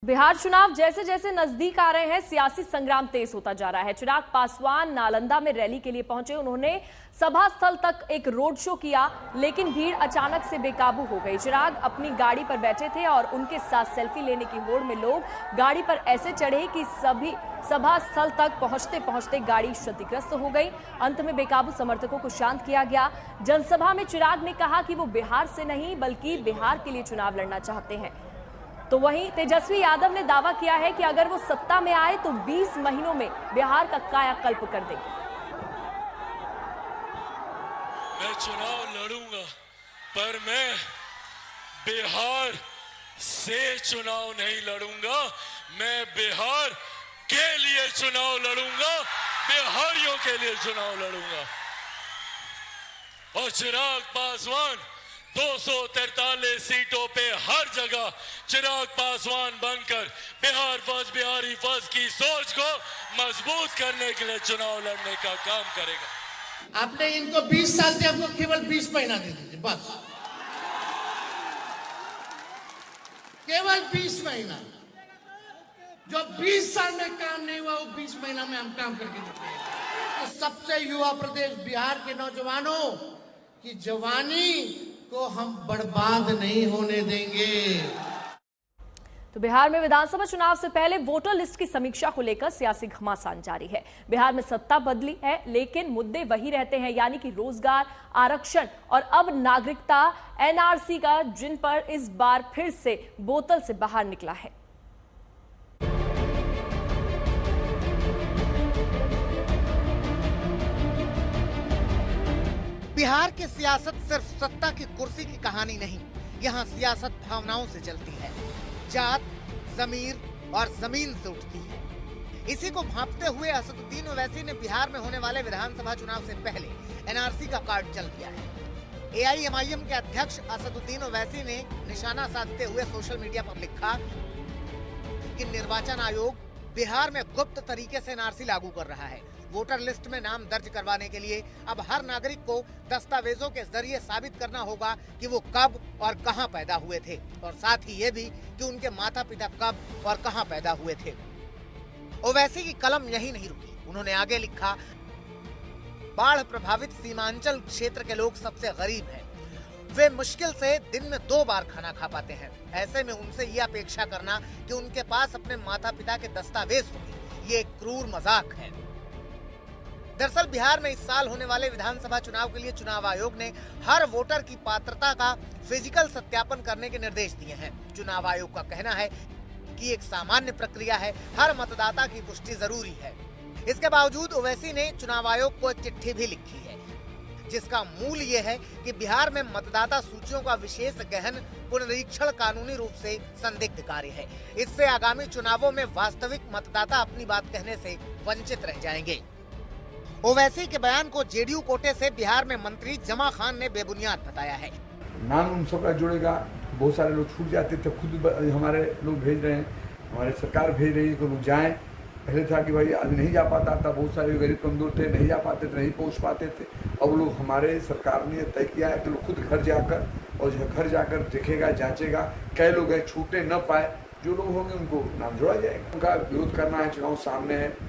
बिहार चुनाव जैसे जैसे नजदीक आ रहे हैं, सियासी संग्राम तेज होता जा रहा है। चिराग पासवान नालंदा में रैली के लिए पहुंचे। उन्होंने सभा स्थल तक एक रोड शो किया, लेकिन भीड़ अचानक से बेकाबू हो गई। चिराग अपनी गाड़ी पर बैठे थे और उनके साथ सेल्फी लेने की होड़ में लोग गाड़ी पर ऐसे चढ़े कि सभी सभा स्थल तक पहुंचते पहुंचते गाड़ी क्षतिग्रस्त हो गई। अंत में बेकाबू समर्थकों को शांत किया गया। जनसभा में चिराग ने कहा कि वो बिहार से नहीं बल्कि बिहार के लिए चुनाव लड़ना चाहते हैं। तो वहीं तेजस्वी यादव ने दावा किया है कि अगर वो सत्ता में आए तो 20 महीनों में बिहार का कायाकल्प कर देंगे। मैं चुनाव लड़ूंगा, पर मैं बिहार से चुनाव नहीं लड़ूंगा। मैं बिहार के लिए चुनाव लड़ूंगा, बिहारियों के लिए चुनाव लड़ूंगा। और चिराग पासवान 243 सीटों पे हर जगह चिराग पासवान बनकर बिहार फर्स्ट, बिहारी फर्स्ट की सोच को मजबूत करने के लिए चुनाव लड़ने का काम करेगा। आपने इनको 20 साल से आपको केवल 20 महीना दे दीजिए, बस केवल 20 महीना। जो 20 साल में काम नहीं हुआ वो 20 महीना में हम काम करके दिखाएंगे। तो सबसे युवा प्रदेश बिहार के नौजवानों की जवानी को हम बर्बाद नहीं होने देंगे। तो बिहार में विधानसभा चुनाव से पहले वोटर लिस्ट की समीक्षा को लेकर सियासी घमासान जारी है। बिहार में सत्ता बदली है, लेकिन मुद्दे वही रहते हैं, यानी कि रोजगार, आरक्षण और अब नागरिकता एनआरसी का, जिन पर इस बार फिर से बोतल से बाहर निकला है। बिहार की सियासत सिर्फ सत्ता की कुर्सी की कहानी नहीं, यहाँ सियासत भावनाओं से चलती है। जात, जमीर और जमीन से उठती है। इसी को भांपते हुए असदुद्दीन ओवैसी ने बिहार में होने वाले विधानसभा चुनाव से पहले एनआरसी का कार्ड चल दिया है। एआईएमआईएम के अध्यक्ष असदुद्दीन ओवैसी ने निशाना साधते हुए सोशल मीडिया पर लिखा कि निर्वाचन आयोग बिहार में गुप्त तरीके से एनआरसी लागू कर रहा है। वोटर लिस्ट में नाम दर्ज करवाने के लिए अब हर नागरिक को दस्तावेजों के जरिए साबित करना होगा कि वो कब और कहां पैदा हुए थे, और साथ ही ये भी कि उनके माता पिता कब और कहां पैदा हुए थे। ओवैसी की कलम यही नहीं रुकी, उन्होंने आगे लिखा, बाढ़ प्रभावित सीमांचल क्षेत्र के लोग सबसे गरीब हैं। वे मुश्किल से दिन में 2 बार खाना खा पाते हैं। ऐसे में उनसे ये अपेक्षा करना कि उनके पास अपने माता पिता के दस्तावेज होंगे, ये एक क्रूर मजाक है। दरअसल बिहार में इस साल होने वाले विधानसभा चुनाव के लिए चुनाव आयोग ने हर वोटर की पात्रता का फिजिकल सत्यापन करने के निर्देश दिए हैं। चुनाव आयोग का कहना है कि एक सामान्य प्रक्रिया है, हर मतदाता की पुष्टि जरूरी है। इसके बावजूद ओवैसी ने चुनाव आयोग को एक चिट्ठी भी लिखी है, जिसका मूल ये है कि बिहार में मतदाता सूचियों का विशेष गहन पुनरीक्षण कानूनी रूप से संदिग्ध कार्य है। इससे आगामी चुनावों में वास्तविक मतदाता अपनी बात कहने से वंचित रह जाएंगे। ओवैसी के बयान को जेडीयू कोटे से बिहार में मंत्री जमा खान ने बेबुनियाद बताया है। नाम उन सबका जुड़ेगा, बहुत सारे लोग छूट जाते थे, खुद हमारे लोग भेज रहे हैं, हमारे सरकार भेज रही है कि लोग जाएं। पहले था कि भाई आदमी नहीं जा पाता था, बहुत सारे गरीब कमजोर थे, नहीं जा पाते थे, नहीं पहुंच पाते थे। अब लोग, हमारे सरकार ने तय किया है कि लोग खुद घर जाकर, और जो घर जाकर देखेगा, जांचेगा कई लोग हैं छूटने न पाए, जो लोग होंगे उनको नाम जोड़ा जाएगा। उनका विरोध करना है, चुनाव सामने है।